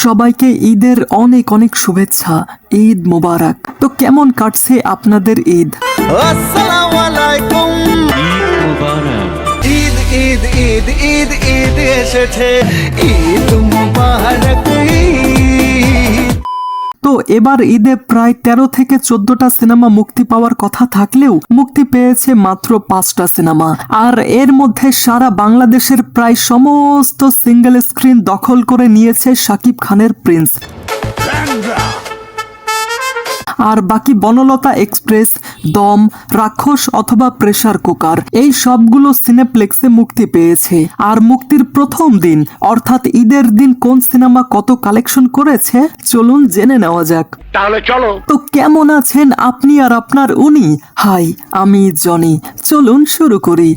সবাইকে ঈদের অনেক অনেক শুভেচ্ছা। ঈদ মোবারক। তো কেমন কাটছে আপনাদের ঈদ? আসসালামু আলাইকুম। ঈদ মোবারক। ঈদ ঈদ ঈদ ঈদ ঈদ এসেছে, ঈদ মোবারক ঈদ। তো এবার ঈদে প্রায় 13 থেকে 14টা সিনেমা মুক্তি পাওয়ার কথা থাকলেও মুক্তি পেয়েছে মাত্র 5টা সিনেমা। আর এর মধ্যে সারা বাংলাদেশের প্রায় সমস্ত সিঙ্গেল স্ক্রিন দখল করে নিয়েছে শাকিব খানের প্রিন্স। আর বাকি বনলতা এক্সপ্রেস, দম, রাক্ষস অথবা প্রেসার কুকার এই সবগুলো সিনেপ্লেক্সে মুক্তি পেয়েছে। আর মুক্তির প্রথম দিন অর্থাৎ ঈদের দিন কোন সিনেমা কত কালেকশন করেছে চলুন জেনে নেওয়া যাক। তাহলে চলো। তো কেমন আছেন আপনি আর আপনার উনি? হাই, আমি জনি। চলুন শুরু করি।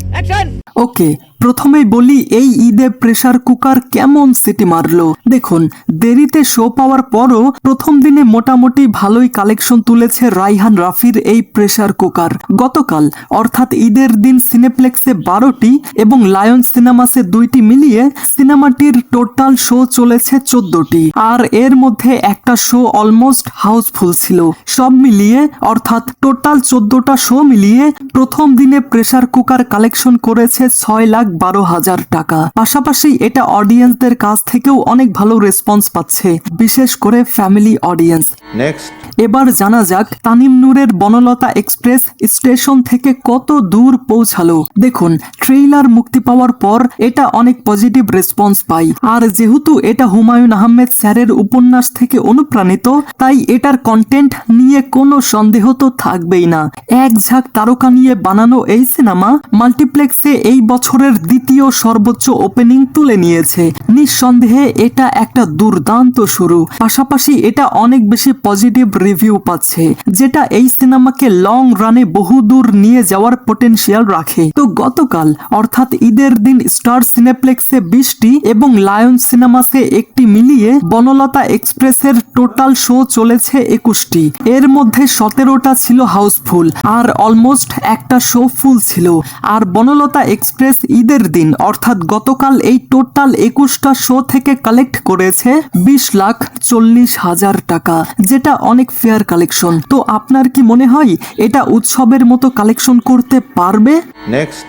ওকে, প্রথমেই বলি এই ঈদে প্রেসার কুকার কেমন সিটি মারলো। দেখুন, দেরিতে শো পাওয়ার পরও প্রথম দিনে মোটামুটি ভালোই কালেকশন তুলেছে রায়হান রাফির এই প্রেসার কুকার। গতকাল অর্থাৎ ঈদের দিন সিনেপ্লেক্সে 12টি এবং লায়ন সিনেমাসে 2টি মিলিয়ে সিনেমাটির টোটাল শো চলেছে 14টি। আর এর মধ্যে একটা শো অলমোস্ট হাউসফুল ছিল। সব মিলিয়ে অর্থাৎ টোটাল 14টা শো মিলিয়ে প্রথম দিনে প্রেসার কুকার কালেকশন করেছে 6,12,000 টাকা। পাশাপাশি এটা অডিয়েন্সদের কাছ থেকেও অনেক ভালো রেসপন্স পাচ্ছে, বিশেষ করে ফ্যামিলি অডিয়েন্স। নেক্সট, এবার জানা যাক তানিম নূরের বনলতা এক্সপ্রেস স্টেশন থেকে কত দূর পৌঁছালো। দেখুন, ট্রেইলার মুক্তি পাওয়ার পর এটা অনেক পজিটিভ রেসপন্স পায়। আর যেহেতু এটা হুমায়ুন আহমেদ স্যারের উপন্যাস থেকে অনুপ্রাণিত, তাই এটার কন্টেন্ট নিয়ে কোনো সন্দেহ তো থাকবেই না। এক ঝাঁক তারকা নিয়ে বানানো এই সিনেমা মাল্টিপ্লেক্সে এই বছরের দ্বিতীয় সর্বোচ্চ ওপেনিং তুলে নিয়েছে। নিঃসন্দেহে এটা একটা দুর্দান্ত শুরু। পাশাপাশি এটা অনেক বেশি পজিটিভ রিভিউ পাচ্ছে, যেটা এই সিনেমাকে লং রানে বহুদূর নিয়ে যাওয়ার পটেনশিয়াল রাখে। তো গতকাল অর্থাৎ ঈদের দিন স্টার সিনেপ্লেক্সে 20টি এবং লায়ন সিনেমাসে 1টি মিলিয়ে বনলতা এক্সপ্রেসের টোটাল শো চলেছে 21টি। এর মধ্যে 17টা ছিল হাউসফুল আর অলমোস্ট একটা শো ফুল ছিল। আর বনলতা এক্সপ্রেস ঈদের দিন অর্থাৎ গতকাল এই টোটাল 21টা শো থেকে কালেক্ট করেছে 20,40,000 টাকা, যেটা অনেক ফেয়ার কালেকশন। তো আপনার কি মনে হয় এটা উৎসবের মতো কালেকশন করতে পারবে? নেক্সট,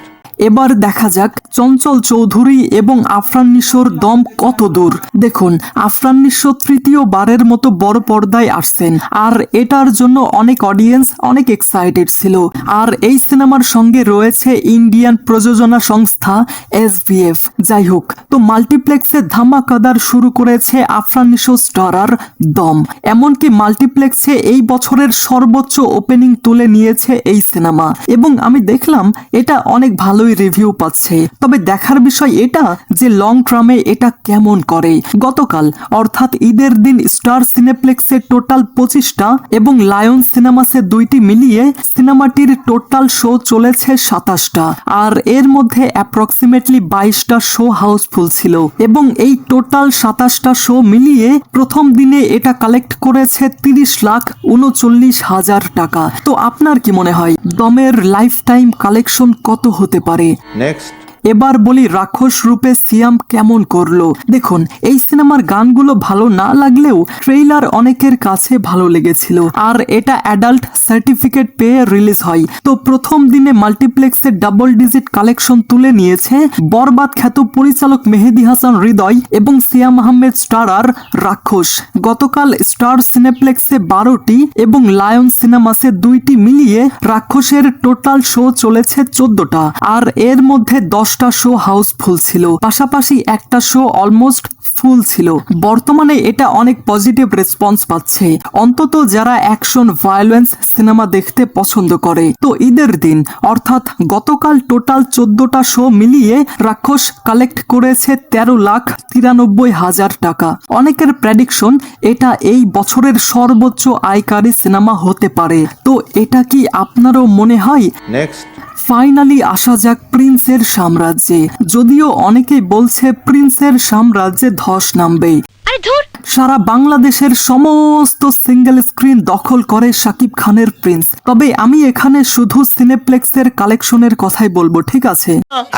এবার দেখা যাক চঞ্চল চৌধুরী এবং আফরান নিশোর দম কত দূর। দেখুন, আফরান নিশো তৃতীয়বারের মতো বড় পর্দায় আসছেন আর এটার জন্য অনেক অডিয়েন্স অনেক এক্সাইটেড ছিল। আর এই সিনেমার সঙ্গে রয়েছে ইন্ডিয়ান প্রযোজনা সংস্থা SVF। যাই হোক, তো মাল্টিপ্লেক্সে ধামাকাদার শুরু করেছে আফরান নিশো স্টারার দম। এমনকি মাল্টিপ্লেক্সে এই বছরের সর্বোচ্চ ওপেনিং তুলে নিয়েছে এই সিনেমা এবং আমি দেখলাম এটা অনেক ভালোই রিভিউ পাচ্ছে। তবে দেখার বিষয় এটা যে লং টার্মে এটা কেমন করে। গতকাল অর্থাৎ ঈদের দিন স্টার সিনেপ্লেক্সে টোটাল 25টা এবং লায়ন সিনেমাসে 2টি মিলিয়ে সিনেমাটির টোটাল শো চলেছে 27টা। আর এর মধ্যে অ্যাপ্রক্সিমেটলি 22টা শো হাউসফুল ছিল এবং এই টোটাল 27টা শো মিলিয়ে প্রথম দিনে এটা কালেক্ট করেছে 30,39,000 টাকা। তো আপনার কি মনে হয় দমের লাইফ টাইম কালেকশন কত হতে পারে? নেক্সট, এবার বলি রাক্ষস রূপে সিয়াম কেমন করলো। দেখুন, এই সিনেমার গানগুলো ভালো না লাগলেও ট্রেইলার অনেকের কাছে ভালো লেগেছিল। আর এটা অ্যাডাল্ট সার্টিফিকেট পেয়ে রিলিজ হয়। তো প্রথম দিনে মাল্টিপ্লেক্সে ডাবল ডিজিট কালেকশন তুলে নিয়েছে বরবাদ খ্যাত পরিচালক মেহেদী হাসান হৃদয় এবং সিয়াম আহমেদ স্টারার রাক্ষস। গতকাল স্টার সিনেপ্লেক্সে 12টি এবং লায়ন সিনেমাসে 2টি মিলিয়ে রাক্ষসের টোটাল শো চলেছে 14টা। আর এর মধ্যে 10টা শো হাউসফুল ছিল, পাশাপাশি একটা শো অলমোস্ট ফুল ছিল। বর্তমানে এটা অনেক পজিটিভ রেসপন্স পাচ্ছে, অন্তত যারা অ্যাকশন ভায়োলেন্স সিনেমা দেখতে পছন্দ করে। তো ঈদের দিন অর্থাৎ গতকাল টোটাল 14টা শো মিলিয়ে রাক্ষস কালেক্ট করেছে 13,93,000 টাকা। অনেকের প্রেডিকশন এটা এই বছরের সর্বোচ্চ আয়কারী সিনেমা হতে পারে। তো এটা কি আপনারও মনে হয়? নেক্সট, ফাইনালি আসা যাক প্রিন্সের সাম্রাজ্যে। যদিও অনেকেই বলছে প্রিন্সের সাম্রাজ্যে ধস নামবে। সারা বাংলাদেশের সমস্ত সিঙ্গেল স্ক্রিন দখল করে শাকিব খানের প্রিন্স। তবে আমি এখানে শুধু সিনেপ্লেক্সের কালেকশনের কথাই বলবো, ঠিক আছে?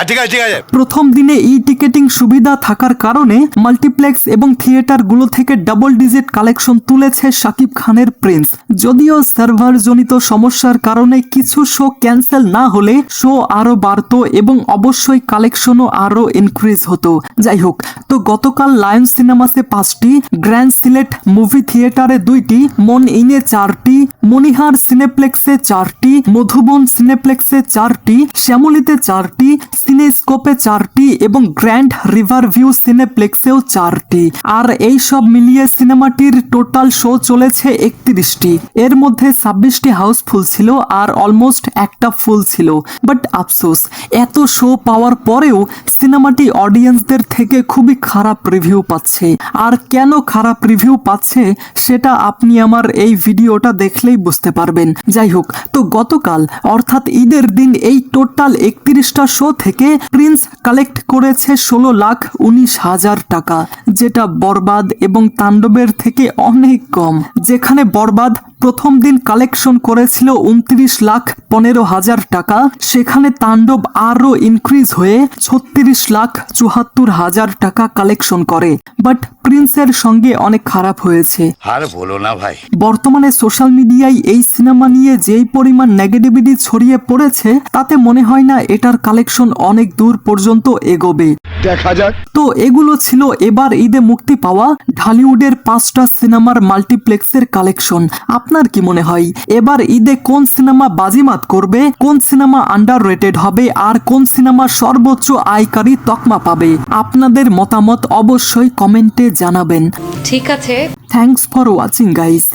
ঠিক আছে ঠিক আছে। প্রথম দিনে ই টিকেটিং সুবিধা থাকার কারণে মাল্টিপ্লেক্স এবং থিয়েটারগুলো থেকে ডাবল ডিজিট কালেকশন তুলেছে শাকিব খানের প্রিন্স। যদিও সার্ভার জনিত সমস্যার কারণে কিছু শো ক্যান্সেল না হলে শো আরো বাড়তো এবং অবশ্যই কালেকশনও আরো ইনক্রিজ হতো। যাই হোক, তো গতকাল লায়ন সিনেমাসে 5টি, গ্র্যান্ড সিলেট মুভি থিয়েটারে 2টি, মন ইনে 4টি, মনিহার সিনেপ্লেক্সে 4টি, মধুবন সিনেপ্লেক্সে 4টি, শ্যামলীতে 4টি, সিনেস্কোপে 4টি এবং গ্র্যান্ড রিভার ভিউ সিনেপ্লেক্সেও 4টি। আর এই সব মিলিয়ে সিনেমাটির টোটাল শো চলেছে 31টি। এর মধ্যে 26টি হাউসফুল ছিল আর অলমোস্ট একটা ফুল ছিল। বাট আফসোস, এত শো পাওয়ার পরেও সিনেমাটি অডিয়েন্সদের থেকে খুবই খারাপ রিভিউ পাচ্ছে। আর কেন খারাপ রিভিউ পাচ্ছে সেটা আপনি আমার এই ভিডিওটা দেখলেই বুঝতে পারবেন। যাই হোক, তো গতকাল অর্থাৎ ঈদের দিন এই টোটাল 31টা শো থেকে প্রিন্স কালেক্ট করেছে 16,19,000 টাকা, যেটা বরবাদ এবং তাণ্ডবের থেকে অনেক কম। যেখানে বরবাদ প্রথম দিন কালেকশন করেছিল 29,15,000 টাকা, সেখানে তাণ্ডব আরো ইনক্রিজ হয়ে 36,74,000 টাকা কালেকশন করে। বাট প্রিন্সের সঙ্গে অনেক খারাপ হয়েছে। আর বলো না ভাই। বর্তমানে সোশ্যাল মিডিয়ায় এই সিনেমা নিয়ে যেই পরিমাণ নেগেটিভিটি ছড়িয়ে পড়েছে তাতে মনে হয় না এটার কালেকশন অনেক দূর পর্যন্ত এগোবে। দেখা যাক। তো এগুলো ছিল এবার ঈদে মুক্তি পাওয়া ঢালিউডের 5টা সিনেমার মাল্টিপ্লেক্সের কালেকশন। আপনার কি মনে হয় এবার ঈদে কোন সিনেমা বাজিমাত করবে, কোন সিনেমা আন্ডাররেটেড হবে আর কোন সিনেমা সর্বোচ্চ আয়কারী তকমা পাবে? আপনাদের মতামত অবশ্যই কমেন্টে জানাবেন। ঠিক আছে। Thanks for watching guys.